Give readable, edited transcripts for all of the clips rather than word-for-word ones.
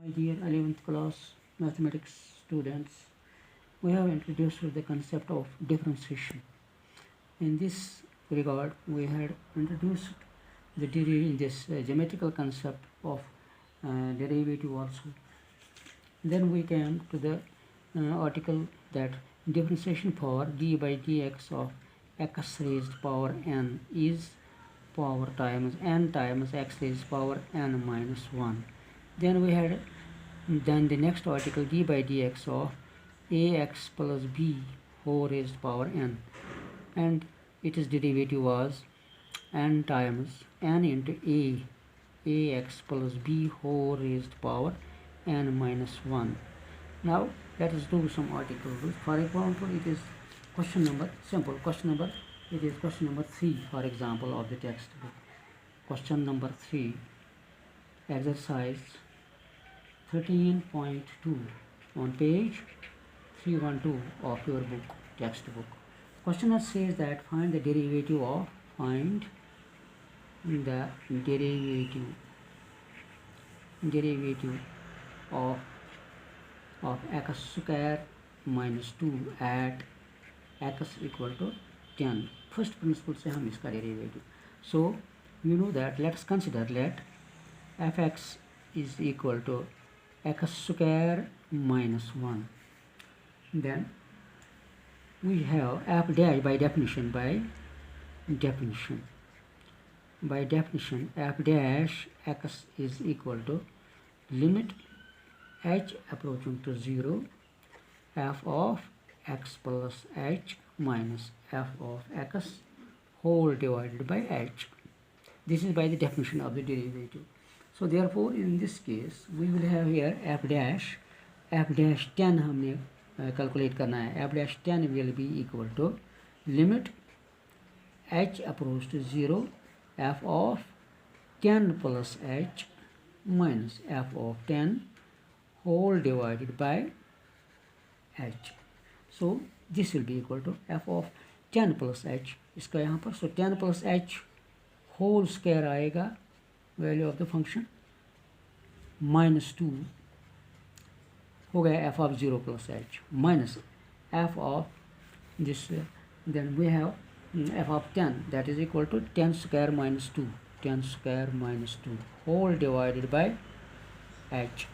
My dear 11th class mathematics students, we have introduced the concept of differentiation. In this regard, we had introduced this geometrical concept of derivative also. Then we came to the article that differentiation for d by dx of x raised power n is power times n times x raised power n minus 1. Then we had then the next article d by dx of ax plus b whole raised power n, and its derivative was n times n into ax plus b whole raised power n minus 1. Now let us do some articles. For example, it is question number, simple question number, it is question number 3, for example, of the textbook. Question number 3, exercise 13.2 on page 312 of your book, textbook. Questioner says that find the derivative of x square minus 2 at x equal to 10. First principle से हम इसका derivative. So you know that let's consider let fx is equal to x square minus 1. Then we have f dash by definition f dash x is equal to limit h approaching to 0 f of x plus h minus f of x whole divided by h. This is by the definition of the derivative. So therefore in this case we will have here f dash 10 हमने calculate करना है. f dash 10 will be equal to limit h approach to 0 f of 10 plus h minus f of 10 whole divided by h. So this will be equal to f of 10 plus h इसका यहाँ पर. So 10 plus h whole square आएगा value of the function minus 2 हो गया f of 0 plus h minus f of this then we have f of 10 that is equal to 10 square minus 2 whole divided by h.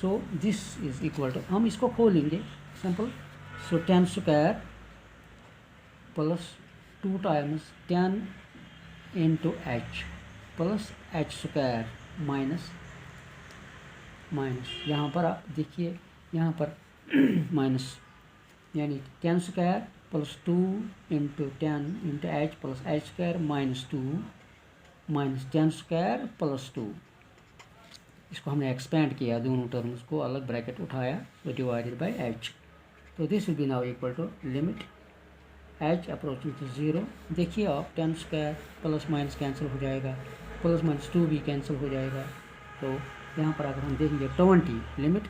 So this is equal to हम इसको खोलेंगे simple. So 10 square plus 2 times 10 into h plus h square minus यहाँ पर आप देखिए यहाँ पर minus यानी 10 square plus 2 into 10 into H plus H square minus 2 minus 10 square plus 2. इसको हमने एक्सपेंड किया, दोनों टर्म्स को अलग ब्रैकेट उठाया तो डिवाइडेड बाय एच. तो this will be now equal to limit H approaching to 0. देखिए आप 10 स्क्वायर प्लस माइनस कैंसिल हो जाएगा, प्लस माइनस 2 भी कैंसिल हो जाएगा. तो यहाँ पर अगर हम देखेंगे 20 limit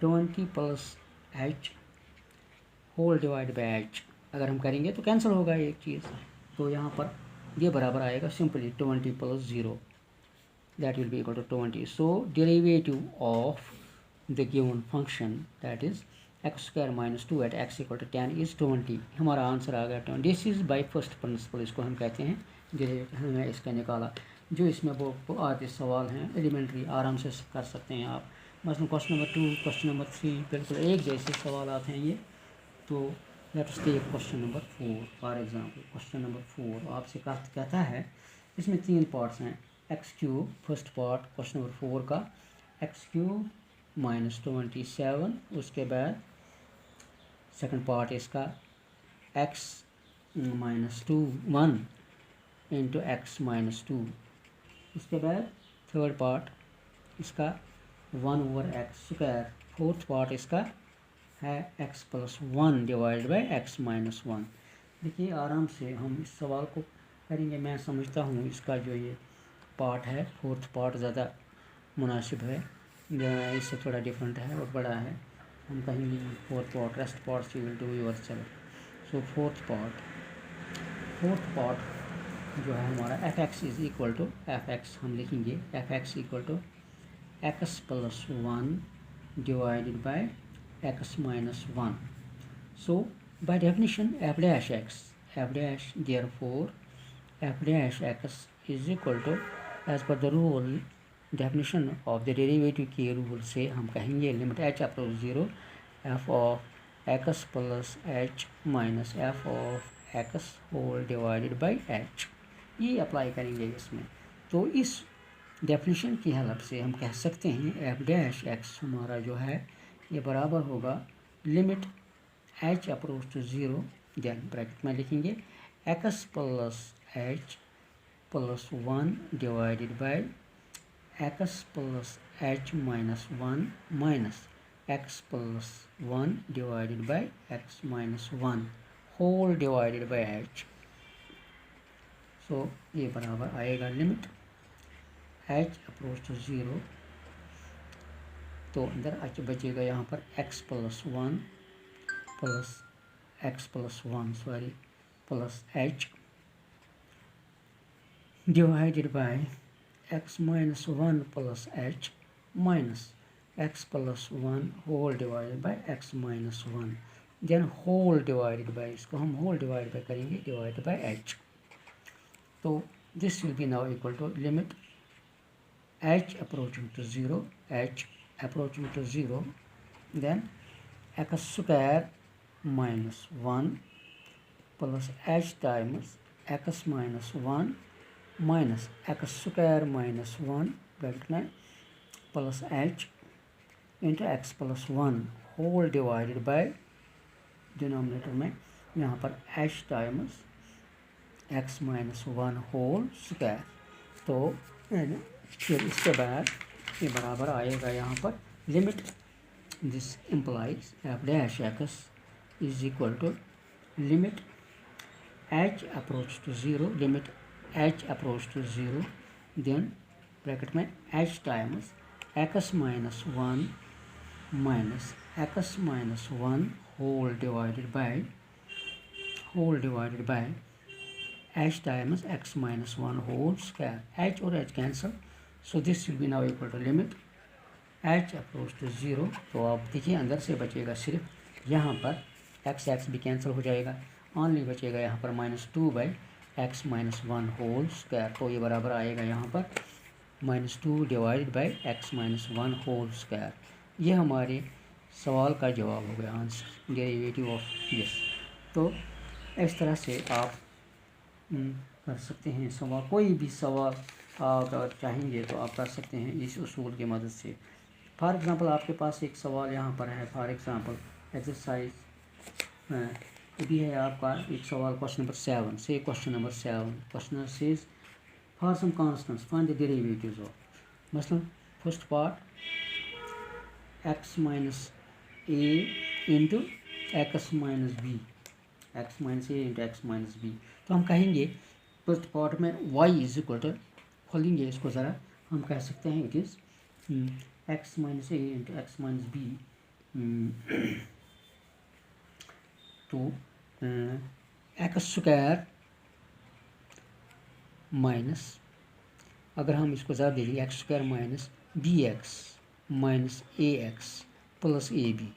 20 plus H whole divide by H अगर हम करेंगे तो कैंसिल होगा एक चीज़. तो यहाँ पर ये बराबर आएगा simply 20 plus 0 that will be equal to 20. So derivative of the given function that is x square minus 2 at x equal to 10 is 20. हमारा आंसर आ गया 20. This is by first principle इसको हम कहते हैं. डेरिवेटिव हमने इसका निकाला. जो इसमें वो आधे सवाल हैं एलिमेंट्री आराम से कर सकते हैं आप. मसलन क्वेश्चन नंबर 2 क्वेश्चन नंबर 3 बिल्कुल एक जैसे सवाल आते हैं ये. तो let us take question number 4 for example. Question number 4 आपसे कहता है इसमें 3 पार्ट्स हैं. X cube first part question number 4 का एक्स क्यूब माइनस 27. उसके बाद सेकंड पार्ट इसका X minus 1 into x minus 2. उसके बाद थर्ड पार्ट इसका 1 over X square. Fourth part इसका है X plus 1 divide by X minus 1. देखिए आराम से हम इस सवाल को करेंगे. मैं समझता हूँ इसका जो ये पार्ट है फोर्थ पार्ट ज़्यादा मुनासिब है, इससे थोड़ा डिफरेंट है और बड़ा है. हम कहेंगे fourth part, rest parts you will do yourself. So fourth part जो है हमारा F X is equal to F X हम लिखेंगे F X equal to x plus 1 divided by x minus 1. So by definition f dash x, therefore f dash x is equal to, as per the rule definition of the derivative की rule से हम कहेंगे limit h approach 0 f of x plus h minus f of x whole divided by h, ये apply करेंगे इसमें। तो इस definition की हेल्प से हम कह सकते हैं एफ डैश एक्स हमारा जो है ये बराबर होगा limit h approach to 0, then bracket में लिखेंगे x plus h plus 1 divided by x plus h minus 1 minus x plus 1 divided by x minus 1 whole divided by h। So ये बराबर आएगा लिमिट h अप्रोच टू 0, तो अंदर h बचेगा यहाँ पर x plus 1 plus x plus 1 plus h divided by x minus 1 plus h minus x plus 1 whole divided by x minus 1, then whole divided by, इसको हम होल डिवाइड बाय करेंगे divided by h। तो this will be now equal to limit h approaching to 0, h approaching to 0, then x square minus 1 plus h times x minus 1 minus x square minus 1 bracket में plus h into x plus 1 whole divided by denominator में यहाँ पर h times x minus 1 whole square. तो फिर इसके बाद ये बराबर आएगा यहाँ पर limit this implies F dash X is equal to limit h approach to 0, limit h approach to 0, then bracket में h times x minus 1 minus x minus 1 whole divided by h times x minus 1 whole square, h और h cancel, so this will be now equal to limit h approach to 0। तो आप देखिए अंदर से बचेगा सिर्फ यहाँ पर x भी कैंसिल हो जाएगा, ओनली बचेगा यहाँ पर -2 by x minus 1 whole square. तो ये बराबर आएगा यहाँ पर -2 divided by x minus 1 whole square. ये हमारे सवाल का जवाब हो गया, आंसर डेरिवेटिव ऑफ दिस। तो इस तरह से आप कर सकते हैं सवाल, कोई भी सवाल आप अगर चाहेंगे तो आप कर सकते हैं इस उसूल की मदद से। फॉर एग्ज़ाम्पल आपके पास एक सवाल यहाँ पर है, फॉर एग्ज़ाम्पल एक्सरसाइज भी है आपका एक सवाल क्वेश्चन नंबर 7 से, question number 7 question says for some constants find the derivatives of, मसलन first part x minus a into x minus b, x minus a into x minus b. तो हम कहेंगे फर्स्ट पार्ट में y is equal to, खोलेंगे इसको ज़रा, हम कह सकते हैं it is x minus a into x minus b, तो एक्स स्क्वायर माइनस, अगर हम इसको ज़रा दे दें x square minus B X minus A X plus A B,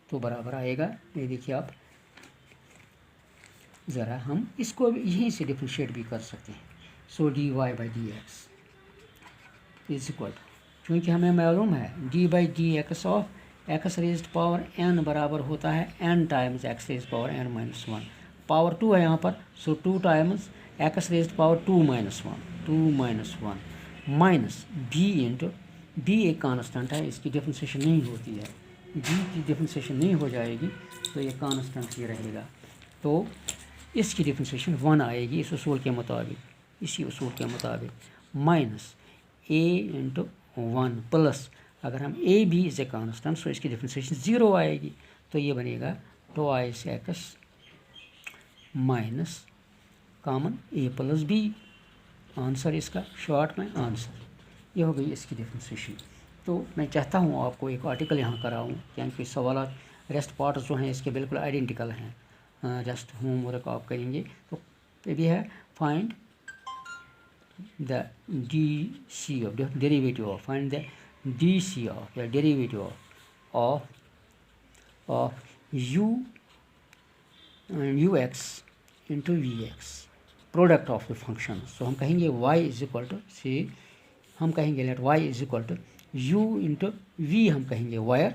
तो बराबर आएगा, ये देखिए आप ज़रा हम इसको यहीं से डिफ्रेंशिएट भी कर सकते हैं। So d y by d x is equal to, क्योंकि हमें मालूम है d by d x of x raised power n बराबर होता है n times x raised power n minus 1, power 2 है यहाँ पर, so 2 times x raised power 2 minus 1 minus b into b एक कांस्टेंट है, इसकी डिफ्रेंशिएशन नहीं होती है, बी की डिफ्रेंशिएशन नहीं हो जाएगी तो ये कांस्टेंट ही रहेगा, तो इसकी डिफ्रेंशिएशन 1 आएगी इस उसूल के मुताबिक, इसी उसूल के मुताबिक, माइनस ए इंटू 1 प्लस, अगर हम A B is a constant तो इसकी डिफ्रेंशिएशन 0 आएगी, तो ये बनेगा twice X minus common A plus B, answer इसका शॉर्ट में आंसर, ये हो गई इसकी डिफ्रेंशिएशन। तो मैं चाहता हूँ आपको एक आर्टिकल यहाँ कराऊँ, क्योंकि सवाल रेस्ट पार्ट जो हैं इसके बिल्कुल आइडेंटिकल हैं, जस्ट होमवर्क आप करेंगे। तो ये भी है find the dc of the derivative of, find the dc of the derivative of u and ux into vx, product of the function. So हम कहेंगे y is equal to, see हम कहेंगे let y is equal to u into v, हम कहेंगे where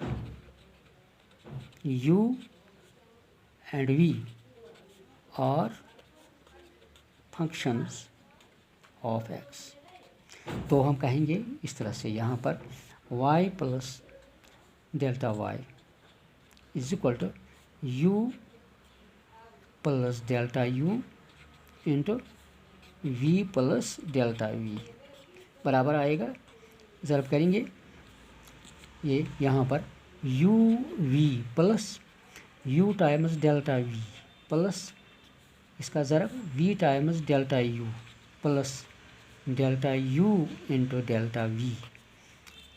u and v are functions of x. तो हम कहेंगे इस तरह से यहाँ पर y plus delta y is equal to u plus delta u into v plus delta v बराबर आएगा, ज़रब करेंगे ये यहाँ पर u v plus u times delta v plus इसका ज़रब v times delta u plus delta u into delta v.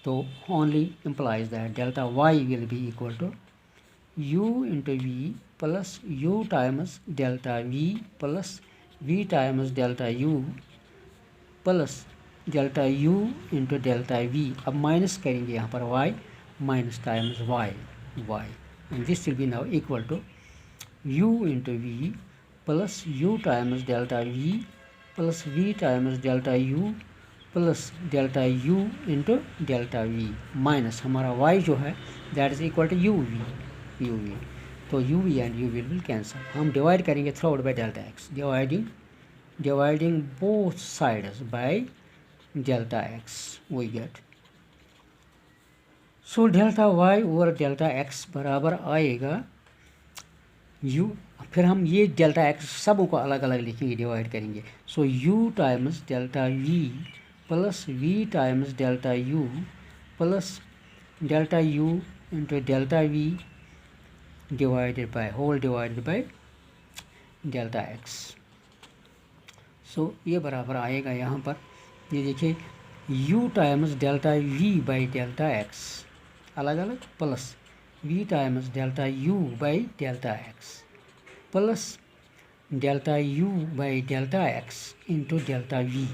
तो only implies that delta y will be equal to u into v plus u times delta v plus v times delta u plus delta u into delta v. अब minus करेंगे यहाँ पर y minus times y and this will be now equal to u into v plus u times delta v plus v times delta u plus delta u into delta v minus हमारा y जो है that is equal to u v. तो u v and u will cancel. हम divide करेंगे throughout by delta x, dividing both sides by delta x we get. So delta y over delta x बराबर आएगा u, फिर हम ये delta x सबों को अलग अलग लिखेंगे, डिवाइड करेंगे. So u times delta v plus v times delta u plus delta u into delta v divided by delta x. So ये बराबर आएगा यहाँ पर, ये देखिए u times delta v by delta x अलग अलग plus v times delta u by delta x plus delta u by delta x into delta v.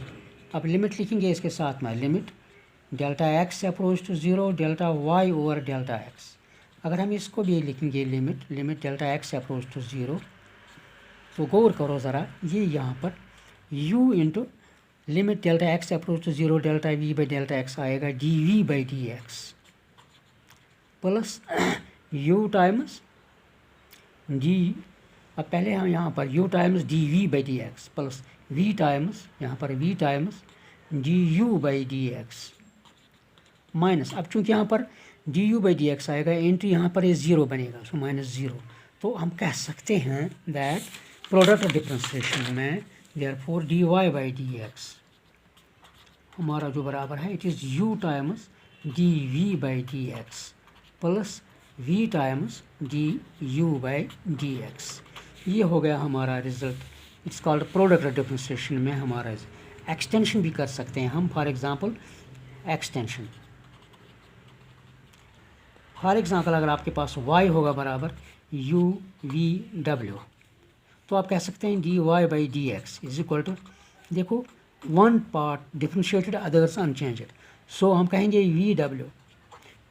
अब लिमिट लिखेंगे इसके साथ में, limit delta x approach to 0 delta y over delta x. अगर हम इसको भी लिखेंगे limit delta x approach to 0, तो गौर करो ज़रा, ये यहाँ पर u into limit delta x approach to 0 delta v by delta x आएगा dv by dx plus u times d. अब पहले हम यहाँ पर u times dv by dx plus v times यहाँ पर v times du by dx minus, अब चूँकि यहाँ पर du बाई dx आएगा इंटू यहाँ पर ये 0 बनेगा, सो माइनस 0. तो हम कह सकते हैं दैट प्रोडक्ट डिफरेंशिएशन में देयरफॉर dy बाई dx हमारा जो बराबर है it is u times dv by dx plus v times du by dx. ये हो गया हमारा result. It's called product differentiation में हमारा एक्सटेंशन भी कर सकते हैं हम. फॉर एग्जांपल अगर आपके पास y होगा बराबर u v w, तो आप कह सकते हैं dy by dx is equal to, देखो one part differentiated others unchanged, सो हम कहेंगे V W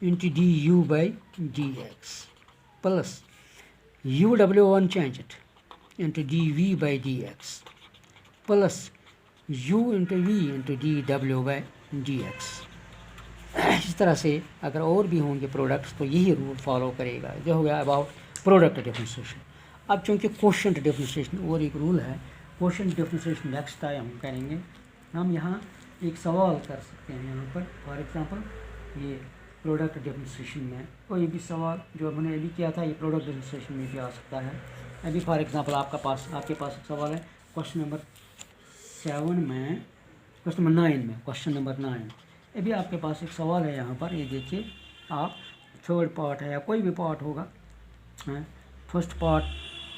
into D you by d x plus U W unchanged into D we by d x plus you into we into D W by d x. इस तरह से अगर और भी होंगे products तो यही रूल फॉलो करेगा. जो हो गया अबाउट प्रोडक्ट डिफ्रेंशिएशन. अब चूँकि क्वोशिएंट डिफ्रेंशिएशन और एक रूल है, क्वोशिएंट डिफ्रेंशिएशन नेक्स्ट टाइम हम करेंगे. हम यहाँ एक सवाल कर सकते हैं यहाँ पर, फॉर एग्जांपल ये प्रोडक्ट डिफ्रेंशिएशन में कोई भी सवाल जो हमने अभी किया था ये प्रोडक्ट डिफ्रेंशिएशन में भी आ सकता है. अभी फॉर एग्जांपल आपके पास एक सवाल है क्वेश्चन नंबर 9. अभी आपके पास एक सवाल है यहाँ पर, ये देखिए आप थर्ड पार्ट है या कोई भी पार्ट होगा. फर्स्ट पार्ट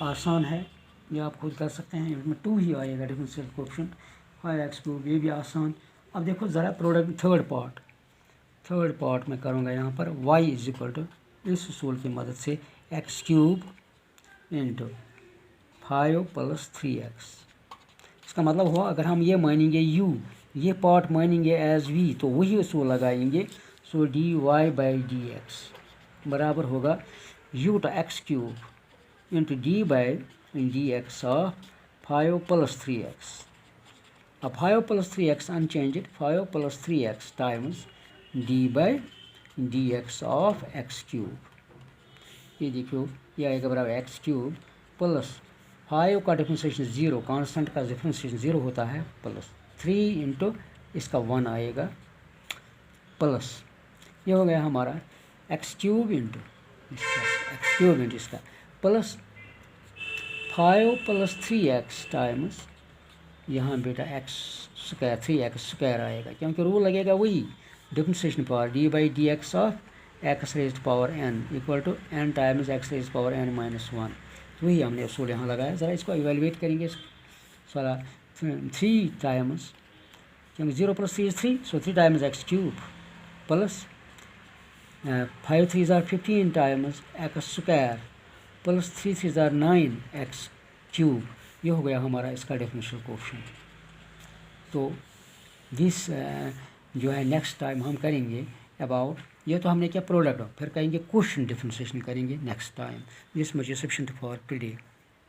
आसान है, ये आप खुद कर सकते हैं, इसमें 2 ही आएगा डिफरेंशियल कोएफिशिएंट 5x3, ये भी आसान. अब देखो ज़रा प्रोडक्ट थर्ड पार्ट में करूँगा यहाँ पर y इज इक्वल टू इस उसूल की मदद से x³ इंटू 5 प्लस 3x इसका मतलब हुआ अगर हम ये मानेंगे u, ये पार्ट मानेंगे एज v, तो वही उसको लगाएंगे। So d y by d x बराबर होगा u to x cube into d by d x of 5 + 3x। अब 5 + 3x unchanged, 5 + 3x times d by d x of x cube. ये देखो ये आएगा बराबर एक्स क्यूब प्लस 5 का differentiation 0, constant का डिफ्रेंशिएशन 0 होता है, प्लस 3 इंटू इसका 1 आएगा, प्लस ये हो गया हमारा एक्स क्यूब इंटू इसका, एक्स क्यूब इंटू इसका, प्लस 5 + 3x टाइम्स यहाँ बेटा एक्स स्क्वायर 3x स्क्वायर आएगा, क्योंकि रूल लगेगा वही differentiation power d by d x of x raised power n equal to n times x raised power n - 1। वही हमने उसूल यहाँ लगाया। ज़रा इसको इवेलुएट करेंगे सारा 3 टाइम्स, क्योंकि 0 + 3 = 3, सो 3 times x cube plus 5 × 3 = 15 times x square plus 3 × 3 = 9 x cube. ये हो गया हमारा इसका डिफरेंशियल कोएफिशिएंट। तो दिस जो है नेक्स्ट टाइम हम करेंगे अबाउट, ये तो हमने क्या प्रोडक्ट, फिर करेंगे क्वोशिएंट डिफरेंशिएशन करेंगे next time. This much sufficient for today.